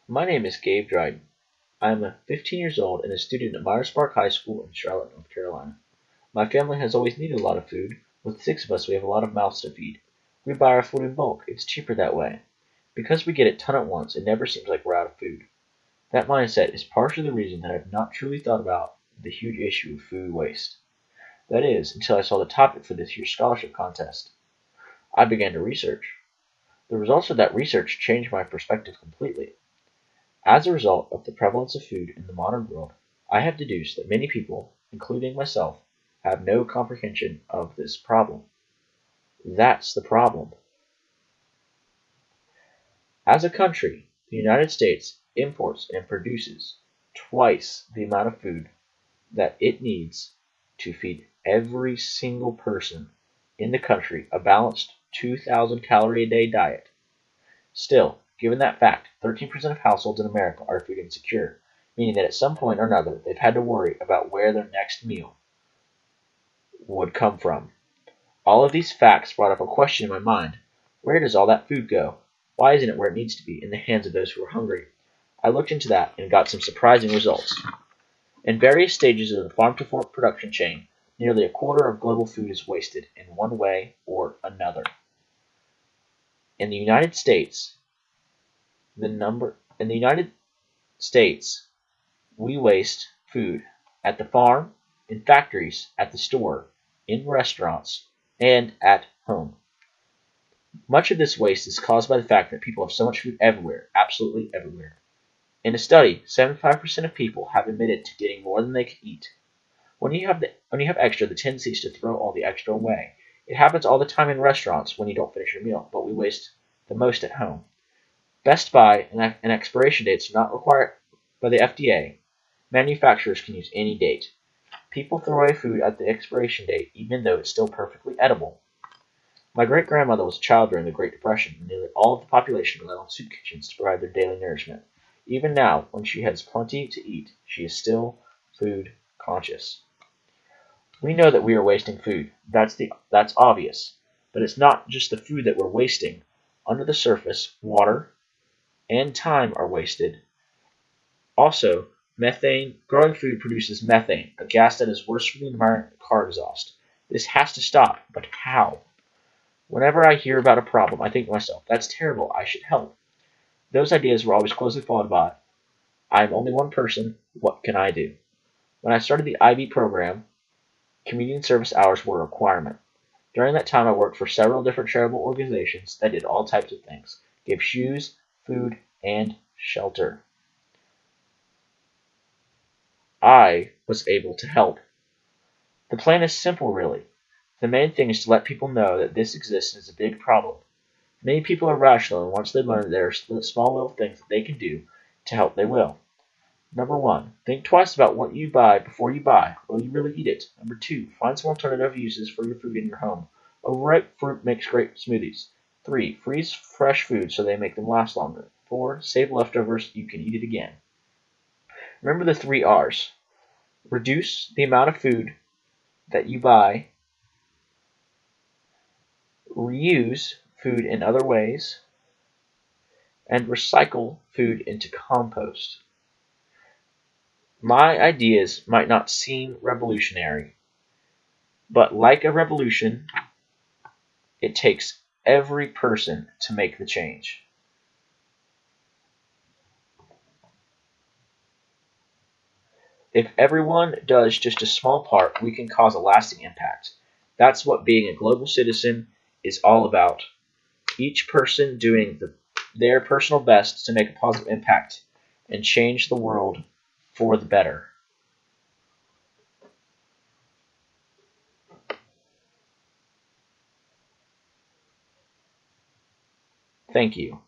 My name is Gabe Dryden. I am 15 years old and a student at Myers Park High School in Charlotte, North Carolina. My family has always needed a lot of food. With 6 of us, we have a lot of mouths to feed. We buy our food in bulk. It's cheaper that way. Because we get a ton at once, it never seems like we're out of food. That mindset is partially the reason that I've not truly thought about the huge issue of food waste. That is, until I saw the topic for this year's scholarship contest. I began to research. The results of that research changed my perspective completely. As a result of the prevalence of food in the modern world, I have deduced that many people, including myself, have no comprehension of this problem. That's the problem. As a country, the United States imports and produces twice the amount of food that it needs to feed every single person in the country a balanced 2,000 calorie a day diet. Still, given that fact, 13% of households in America are food insecure, meaning that at some point or another they've had to worry about where their next meal would come from. All of these facts brought up a question in my mind. Where does all that food go? Why isn't it where it needs to be, in the hands of those who are hungry? I looked into that and got some surprising results. In various stages of the farm-to-fork production chain, nearly a quarter of global food is wasted in one way or another. In the United States, in the United States, we waste food at the farm, in factories, at the store, in restaurants, and at home. Much of this waste is caused by the fact that people have so much food everywhere, absolutely everywhere. In a study, 75% of people have admitted to getting more than they can eat. When you have extra, the tendency is to throw all the extra away. It happens all the time in restaurants when you don't finish your meal, but we waste the most at home. Best Buy and expiration dates are not required by the FDA. Manufacturers can use any date. People throw away food at the expiration date even though it's still perfectly edible. My great-grandmother was a child during the Great Depression, and nearly all of the population relied on soup kitchens to provide their daily nourishment. Even now, when she has plenty to eat, she is still food conscious. We know that we are wasting food. That's obvious. But it's not just the food that we're wasting. Under the surface, water and time are wasted. Also, methane. Growing food produces methane, a gas that is worse for the environment than car exhaust. This has to stop, but how? Whenever I hear about a problem, I think to myself, that's terrible, I should help. Those ideas were always closely followed by, I am only one person, what can I do? When I started the IB program, community service hours were a requirement. During that time, I worked for several different charitable organizations that did all types of things, gave shoes, food, and shelter. I was able to help. The plan is simple, really. The main thing is to let people know that this exists and is a big problem. Many people are rational, and once they learn that there are small little things that they can do to help, they will. Number one, think twice about what you buy before you buy. Will you really eat it? Number two, find some alternative uses for your food in your home. Overripe fruit makes great smoothies. 3. Freeze fresh food so they make them last longer. 4. Save leftovers, you can eat it again. Remember the 3 R's. Reduce the amount of food that you buy. Reuse food in other ways. And recycle food into compost. My ideas might not seem revolutionary, but like a revolution, it takes every person to make the change. If everyone does just a small part, we can cause a lasting impact. That's what being a global citizen is all about. Each person doing their personal best to make a positive impact and change the world for the better. Thank you.